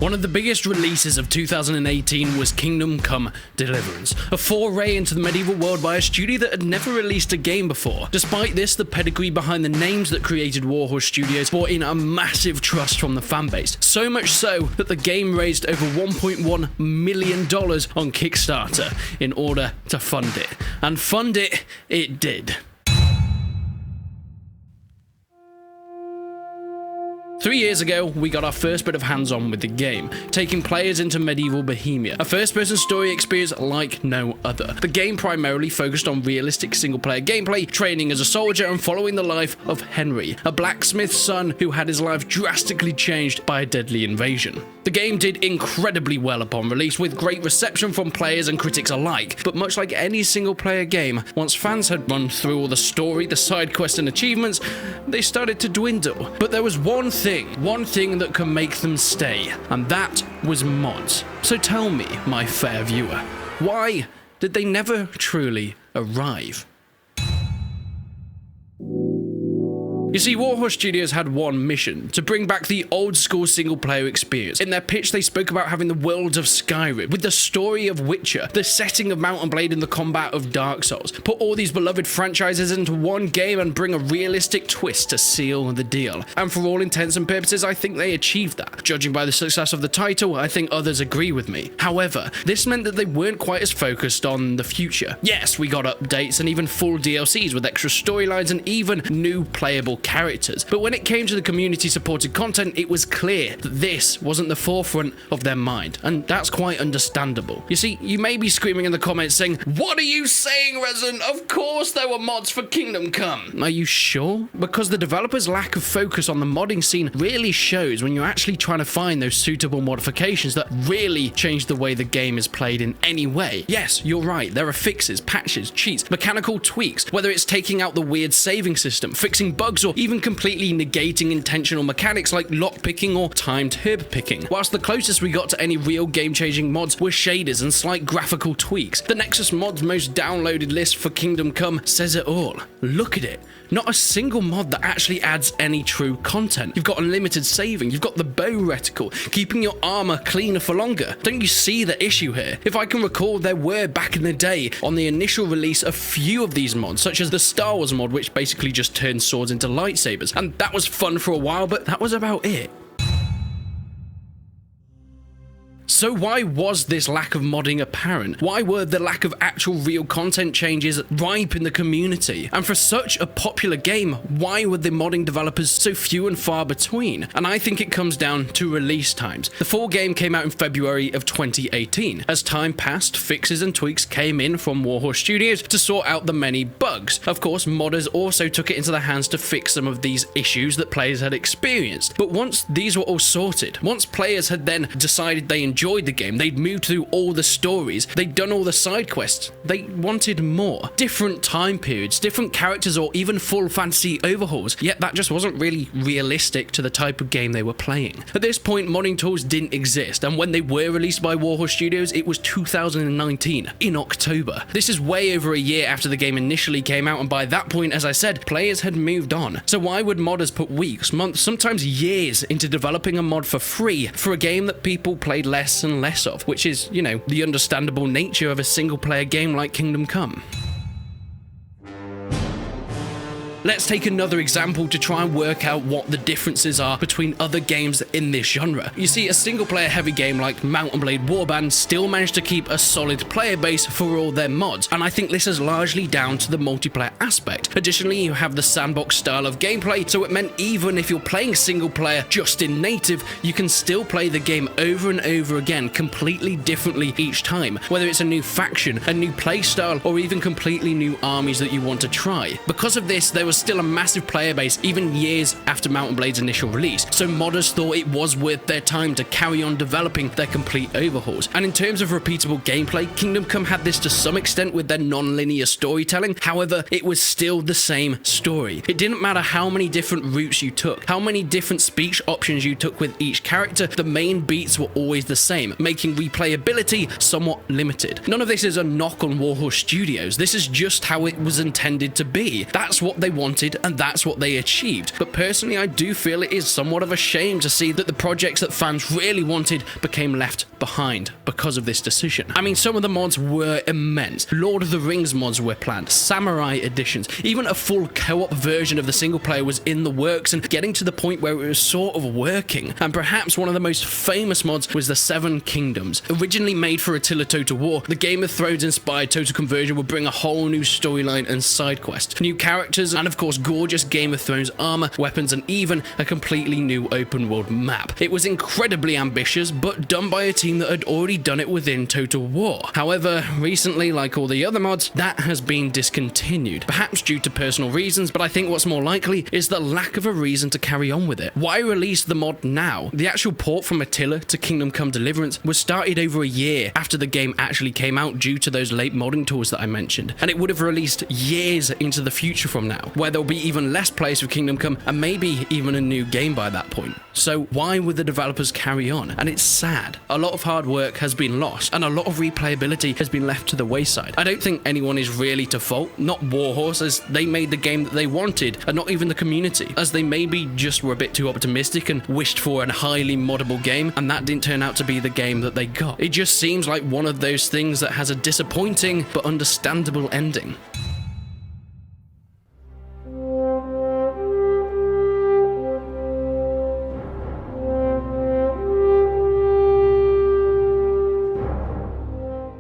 One of the biggest releases of 2018 was Kingdom Come Deliverance, a foray into the medieval world by a studio that had never released a game before. Despite this, the pedigree behind the names that created Warhorse Studios brought in a massive trust from the fanbase, so much so that the game raised over $1.1 million on Kickstarter in order to fund it. And fund it did. 3 years ago, we got our first bit of hands-on with the game, taking players into medieval Bohemia, a first-person story experience like no other. The game primarily focused on realistic single-player gameplay, training as a soldier, and following the life of Henry, a blacksmith's son who had his life drastically changed by a deadly invasion. The game did incredibly well upon release, with great reception from players and critics alike, but much like any single-player game, once fans had run through all the story, the side quests and achievements, they started to dwindle. But there was one thing that can make them stay, and that was mods. So tell me, my fair viewer, why did they never truly arrive? You see, Warhorse Studios had one mission: to bring back the old-school single-player experience. In their pitch, they spoke about having the world of Skyrim, with the story of Witcher, the setting of Mount & Blade, and the combat of Dark Souls. Put all these beloved franchises into one game and bring a realistic twist to seal the deal. And for all intents and purposes, I think they achieved that. Judging by the success of the title, I think others agree with me. However, this meant that they weren't quite as focused on the future. Yes, we got updates and even full DLCs with extra storylines and even new playable characters, but when it came to the community supported content, it was clear that this wasn't the forefront of their mind, and that's quite understandable. You see, you may be screaming in the comments saying, "What are you saying, Resin? Of course there were mods for Kingdom Come." Are you sure? Because the developers' lack of focus on the modding scene really shows when you're actually trying to find those suitable modifications that really change the way the game is played in any way. Yes, you're right, there are fixes, patches, cheats, mechanical tweaks, whether it's taking out the weird saving system, fixing bugs, or even completely negating intentional mechanics like lockpicking or timed herb picking. Whilst the closest we got to any real game-changing mods were shaders and slight graphical tweaks, the Nexus mod's most downloaded list for Kingdom Come says it all. Look at it. Not a single mod that actually adds any true content. You've got unlimited saving, you've got the bow reticle, keeping your armor cleaner for longer. Don't you see the issue here? If I can recall, there were back in the day on the initial release a few of these mods, such as the Star Wars mod, which basically just turned swords into lightsabers, and that was fun for a while, but that was about it. So why was this lack of modding apparent? Why were the lack of actual real content changes ripe in the community? And for such a popular game, why were the modding developers so few and far between? And I think it comes down to release times. The full game came out in February of 2018. As time passed, fixes and tweaks came in from Warhorse Studios to sort out the many bugs. Of course, modders also took it into their hands to fix some of these issues that players had experienced. But once these were all sorted, once players had then decided they enjoyed the game, they'd moved through all the stories, they'd done all the side quests, they wanted more. Different time periods, different characters, or even full fantasy overhauls, yet that just wasn't really realistic to the type of game they were playing. At this point, modding tools didn't exist, and when they were released by Warhorse Studios, it was 2019, in October. This is way over a year after the game initially came out, and by that point, as I said, players had moved on. So why would modders put weeks, months, sometimes years into developing a mod for free for a game that people played less and less of, which is, you know, the understandable nature of a single-player game like Kingdom Come? Let's take another example to try and work out what the differences are between other games in this genre. You see, a single-player heavy game like Mount & Blade Warband still managed to keep a solid player base for all their mods, and I think this is largely down to the multiplayer aspect. Additionally, you have the sandbox style of gameplay, so it meant even if you're playing single-player just in native, you can still play the game over and over again, completely differently each time, whether it's a new faction, a new playstyle, or even completely new armies that you want to try. Because of this, there was still a massive player base even years after Mount & Blade's initial release, so modders thought it was worth their time to carry on developing their complete overhauls. And in terms of repeatable gameplay, Kingdom Come had this to some extent with their non-linear storytelling. However, it was still the same story. It didn't matter how many different routes you took, how many different speech options you took with each character, the main beats were always the same, making replayability somewhat limited. None of this is a knock on Warhorse Studios, this is just how it was intended to be. That's what they wanted, and that's what they achieved. But personally, I do feel it is somewhat of a shame to see that the projects that fans really wanted became left behind because of this decision. I mean, some of the mods were immense. Lord of the Rings mods were planned, samurai editions, even a full co-op version of the single player was in the works and getting to the point where it was sort of working. And perhaps one of the most famous mods was the Seven Kingdoms. Originally made for Attila Total War, the Game of Thrones inspired Total Conversion would bring a whole new storyline and side quest, new characters, and of course gorgeous Game of Thrones armor, weapons, and even a completely new open world map. It was incredibly ambitious, but done by a team that had already done it within Total War. However, recently, like all the other mods, that has been discontinued, perhaps due to personal reasons, but I think what's more likely is the lack of a reason to carry on with it. Why release the mod now? The actual port from Attila to Kingdom Come Deliverance was started over a year after the game actually came out due to those late modding tools that I mentioned, and it would have released years into the future from now, where there'll be even less players with Kingdom Come and maybe even a new game by that point. So why would the developers carry on? And it's sad. A lot of hard work has been lost, and a lot of replayability has been left to the wayside. I don't think anyone is really to fault, not Warhorse, as they made the game that they wanted, and not even the community, as they maybe just were a bit too optimistic and wished for a highly moddable game, and that didn't turn out to be the game that they got. It just seems like one of those things that has a disappointing but understandable ending.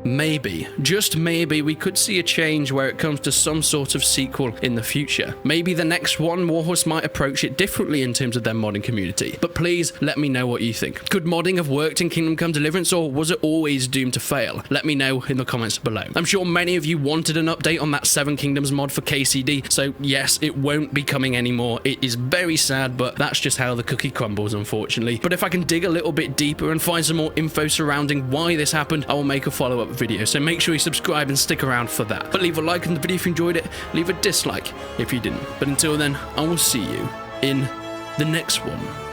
Maybe, just maybe, we could see a change where it comes to some sort of sequel in the future. Maybe the next one, Warhorse might approach it differently in terms of their modding community. But please, let me know what you think. Could modding have worked in Kingdom Come Deliverance, or was it always doomed to fail? Let me know in the comments below. I'm sure many of you wanted an update on that Seven Kingdoms mod for KCD, so yes, it won't be coming anymore. It is very sad, but that's just how the cookie crumbles, unfortunately. But if I can dig a little bit deeper and find some more info surrounding why this happened, I will make a follow-up video, so make sure you subscribe and stick around for that. But leave a like on the video if you enjoyed it, leave a dislike if you didn't. But until then, I will see you in the next one.